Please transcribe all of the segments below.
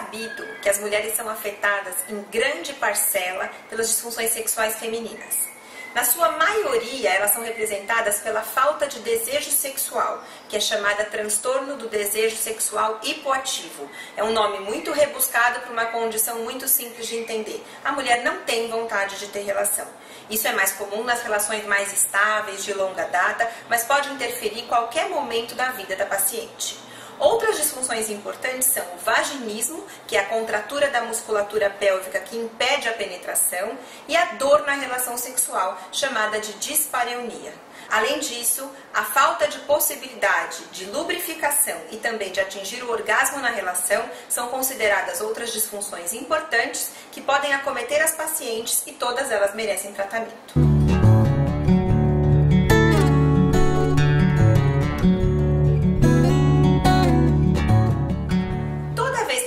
sabido que as mulheres são afetadas em grande parcela pelas disfunções sexuais femininas. Na sua maioria, elas são representadas pela falta de desejo sexual, que é chamada transtorno do desejo sexual hipoativo. É um nome muito rebuscado para uma condição muito simples de entender. A mulher não tem vontade de ter relação. Isso é mais comum nas relações mais estáveis, de longa data, mas pode interferir em qualquer momento da vida da paciente. Outras disfunções importantes são o vaginismo, que é a contratura da musculatura pélvica que impede a penetração, e a dor na relação sexual, chamada de dispareunia. Além disso, a falta de possibilidade de lubrificação e também de atingir o orgasmo na relação são consideradas outras disfunções importantes que podem acometer as pacientes e todas elas merecem tratamento.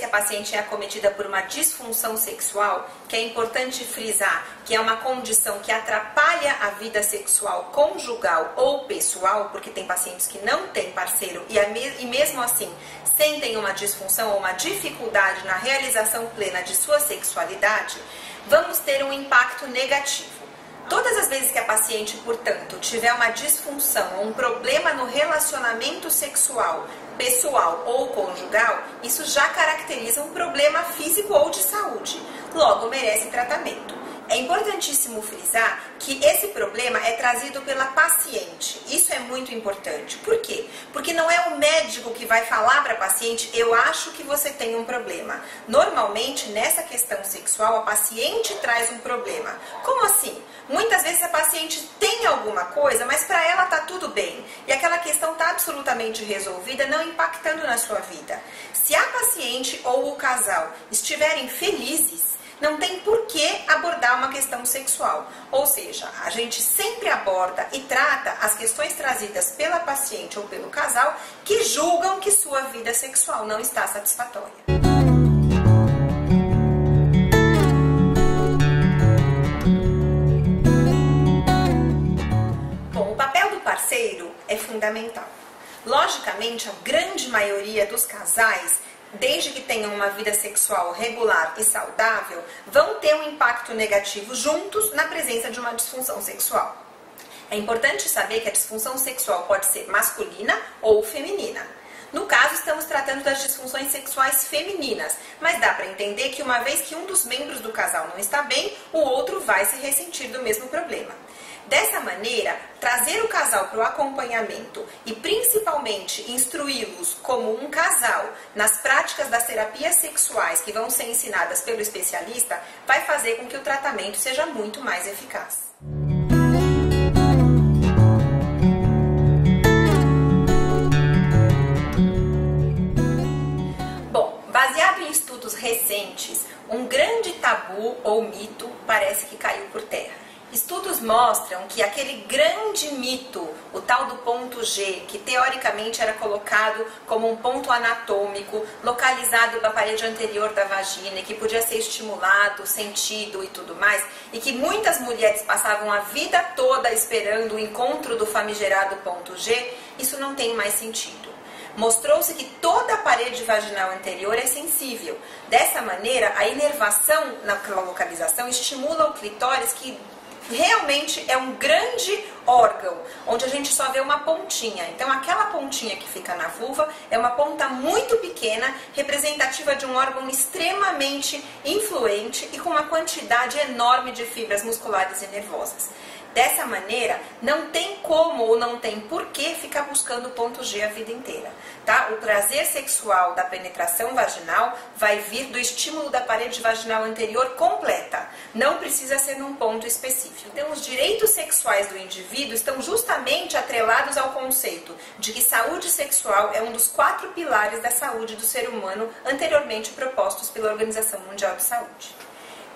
A paciente é acometida por uma disfunção sexual, que é importante frisar que é uma condição que atrapalha a vida sexual conjugal ou pessoal, porque tem pacientes que não têm parceiro e mesmo assim sentem uma disfunção ou uma dificuldade na realização plena de sua sexualidade, vamos ter um impacto negativo. Todas as vezes que a paciente, portanto, tiver uma disfunção ou um problema no relacionamento sexual, pessoal ou conjugal, isso já caracteriza um problema físico ou de saúde. Logo, merece tratamento. É importantíssimo frisar que esse problema é trazido pela paciente. Isso é muito importante. Por quê? Porque não é o médico que vai falar para a paciente, eu acho que você tem um problema. Normalmente, nessa questão sexual, a paciente traz um problema. Como assim? Muitas vezes a paciente tem alguma coisa, mas para ela está tudo bem. E aquela questão está absolutamente resolvida, não impactando na sua vida. Se a paciente ou o casal estiverem felizes, não tem por que abordar uma questão sexual. Ou seja, a gente sempre aborda e trata as questões trazidas pela paciente ou pelo casal que julgam que sua vida sexual não está satisfatória. Bom, o papel do parceiro é fundamental. Logicamente, a grande maioria dos casais, desde que tenham uma vida sexual regular e saudável, vão ter um impacto negativo juntos na presença de uma disfunção sexual. É importante saber que a disfunção sexual pode ser masculina ou feminina. No caso, estamos tratando das disfunções sexuais femininas, mas dá para entender que uma vez que um dos membros do casal não está bem, o outro vai se ressentir do mesmo problema. Dessa maneira, trazer o casal para o acompanhamento e principalmente instruí-los como um casal nas práticas das terapias sexuais que vão ser ensinadas pelo especialista vai fazer com que o tratamento seja muito mais eficaz. Bom, baseado em estudos recentes, um grande tabu ou mito parece que caiu por terra. Estudos mostram que aquele grande mito, o tal do ponto G, que teoricamente era colocado como um ponto anatômico, localizado na parede anterior da vagina, e que podia ser estimulado, sentido e tudo mais, e que muitas mulheres passavam a vida toda esperando o encontro do famigerado ponto G, isso não tem mais sentido. Mostrou-se que toda a parede vaginal anterior é sensível. Dessa maneira, a inervação naquela localização estimula o clitóris, que realmente é um grande órgão, onde a gente só vê uma pontinha. Então, aquela pontinha que fica na vulva é uma ponta muito pequena, representativa de um órgão extremamente influente e com uma quantidade enorme de fibras musculares e nervosas. Dessa maneira, não tem como ou não tem porquê ficar buscando o ponto G a vida inteira, tá? O prazer sexual da penetração vaginal vai vir do estímulo da parede vaginal anterior completa, não precisa ser num ponto específico. Então, os direitos sexuais do indivíduo estão justamente atrelados ao conceito de que saúde sexual é um dos 4 pilares da saúde do ser humano anteriormente propostos pela Organização Mundial de Saúde.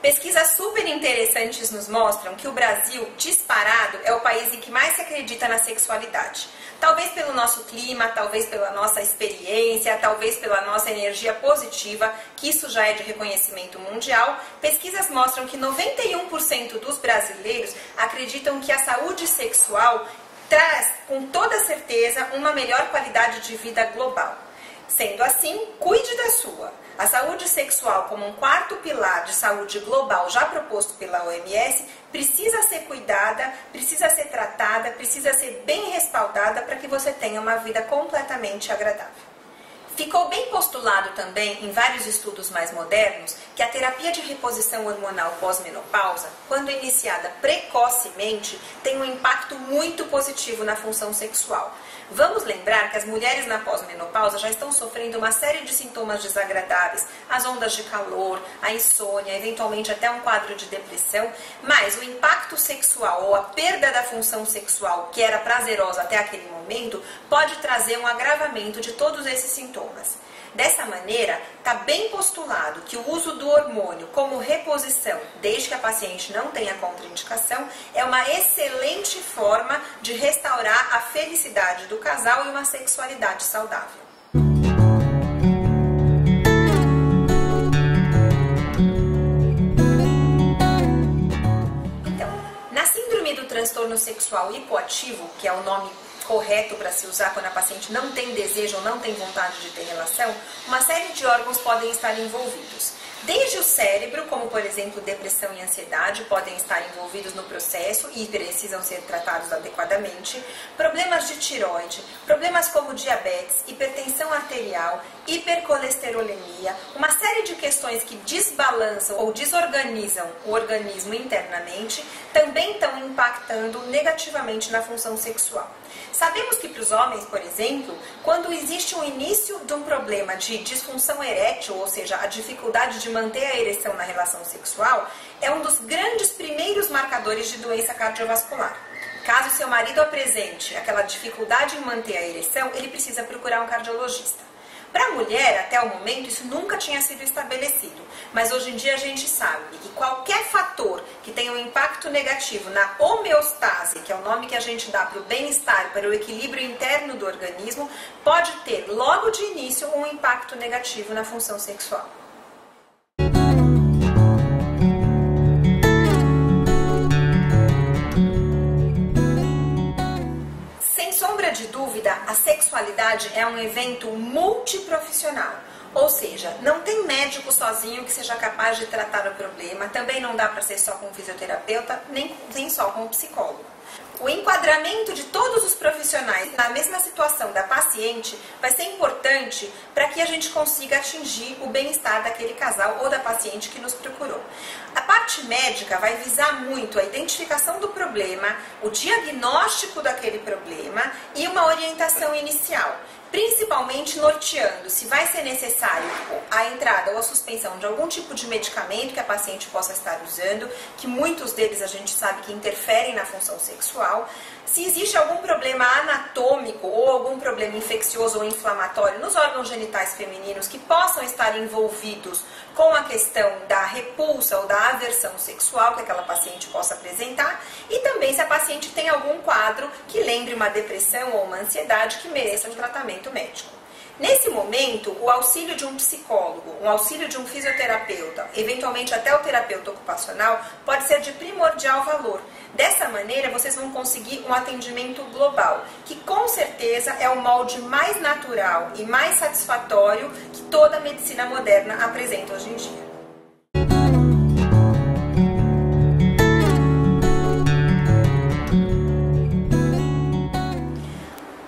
Pesquisas super interessantes nos mostram que o Brasil, disparado, é o país em que mais se acredita na sexualidade. Talvez pelo nosso clima, talvez pela nossa experiência, talvez pela nossa energia positiva, que isso já é de reconhecimento mundial. Pesquisas mostram que 91% dos brasileiros acreditam que a saúde sexual traz, com toda certeza, uma melhor qualidade de vida global. Sendo assim, cuide da sua. A saúde sexual, como um quarto pilar de saúde global já proposto pela OMS, precisa ser cuidada, precisa ser tratada, precisa ser bem respaldada para que você tenha uma vida completamente agradável. Ficou bem postulado também, em vários estudos mais modernos, que a terapia de reposição hormonal pós-menopausa, quando iniciada precocemente, tem um impacto muito positivo na função sexual. Vamos lembrar que as mulheres na pós-menopausa já estão sofrendo uma série de sintomas desagradáveis, as ondas de calor, a insônia, eventualmente até um quadro de depressão, mas o impacto sexual ou a perda da função sexual, que era prazerosa até aquele momento, pode trazer um agravamento de todos esses sintomas. Dessa maneira, está bem postulado que o uso do hormônio como reposição, desde que a paciente não tenha contraindicação, é uma excelente forma de restaurar a felicidade do casal e uma sexualidade saudável. Então, na síndrome do transtorno sexual hipoativo, que é o nome correto para se usar quando a paciente não tem desejo ou não tem vontade de ter relação, uma série de órgãos podem estar envolvidos. Desde o cérebro, como por exemplo depressão e ansiedade, podem estar envolvidos no processo e precisam ser tratados adequadamente. Problemas de tireoide, problemas como diabetes, hipertensão arterial, hipercolesterolemia, uma série de questões que desbalançam ou desorganizam o organismo internamente, também estão impactando negativamente na função sexual. Sabemos que para os homens, por exemplo, quando existe um início de um problema de disfunção erétil, ou seja, a dificuldade de manter a ereção na relação sexual, é um dos grandes primeiros marcadores de doença cardiovascular. Caso seu marido apresente aquela dificuldade em manter a ereção, ele precisa procurar um cardiologista. Para a mulher, até o momento, isso nunca tinha sido estabelecido, mas hoje em dia a gente sabe que qualquer fator que tenha um impacto negativo na homeostase, que é o nome que a gente dá para o bem-estar, para o equilíbrio interno do organismo, pode ter logo de início um impacto negativo na função sexual. De dúvida, a sexualidade é um evento multiprofissional, ou seja, não tem médico sozinho que seja capaz de tratar o problema, também não dá para ser só com um fisioterapeuta, nem só com um psicólogo. O enquadramento de todos os profissionais na mesma situação da paciente vai ser importante para que a gente consiga atingir o bem-estar daquele casal ou da paciente que nos procurou. A parte médica vai visar muito a identificação do problema, o diagnóstico daquele problema e uma orientação inicial, principalmente norteando se vai ser necessário a entrada ou a suspensão de algum tipo de medicamento que a paciente possa estar usando, que muitos deles a gente sabe que interferem na função sexual, se existe algum problema anatômico ou algum problema infeccioso ou inflamatório nos órgãos genitais femininos que possam estar envolvidos com a questão da repulsa ou da aversão sexual que aquela paciente possa apresentar, e também se a paciente tem algum quadro que lembre uma depressão ou uma ansiedade que mereça um tratamento médico. Nesse momento, o auxílio de um psicólogo, o auxílio de um fisioterapeuta, eventualmente até o terapeuta ocupacional, pode ser de primordial valor. Dessa maneira, vocês vão conseguir um atendimento global, que com certeza é o molde mais natural e mais satisfatório que toda a medicina moderna apresenta hoje em dia.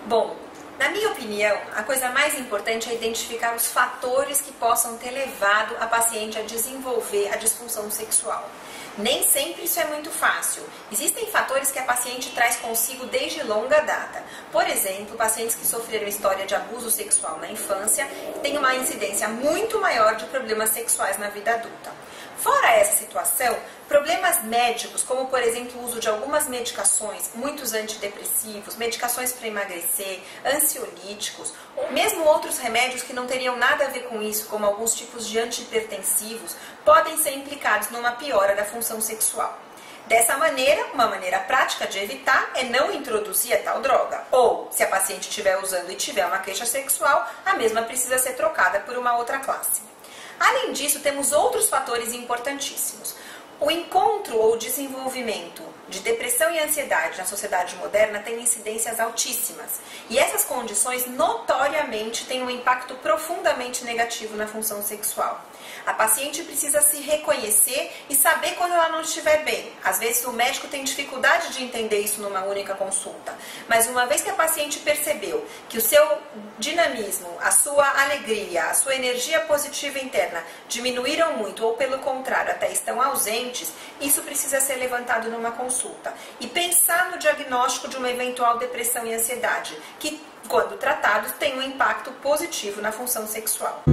Bom, na minha opinião, a coisa mais importante é identificar os fatores que possam ter levado a paciente a desenvolver a disfunção sexual. Nem sempre isso é muito fácil. Existem fatores que a paciente traz consigo desde longa data. Por exemplo, pacientes que sofreram história de abuso sexual na infância têm uma incidência muito maior de problemas sexuais na vida adulta. Fora essa situação, problemas médicos, como por exemplo o uso de algumas medicações, muitos antidepressivos, medicações para emagrecer, ansiolíticos, ou mesmo outros remédios que não teriam nada a ver com isso, como alguns tipos de antihipertensivos, podem ser implicados numa piora da função sexual. Dessa maneira, uma maneira prática de evitar é não introduzir a tal droga. Ou, se a paciente estiver usando e tiver uma queixa sexual, a mesma precisa ser trocada por uma outra classe. Além disso, temos outros fatores importantíssimos. O encontro ou desenvolvimento de depressão e ansiedade na sociedade moderna tem incidências altíssimas. E essas condições notoriamente têm um impacto profundamente negativo na função sexual. A paciente precisa se reconhecer e saber quando ela não estiver bem. Às vezes o médico tem dificuldade de entender isso numa única consulta. Mas uma vez que a paciente percebeu que o seu dinamismo, a sua alegria, a sua energia positiva interna diminuíram muito ou pelo contrário até estão ausentes, isso precisa ser levantado numa consulta. E pensar no diagnóstico de uma eventual depressão e ansiedade, que quando tratados tem um impacto positivo na função sexual.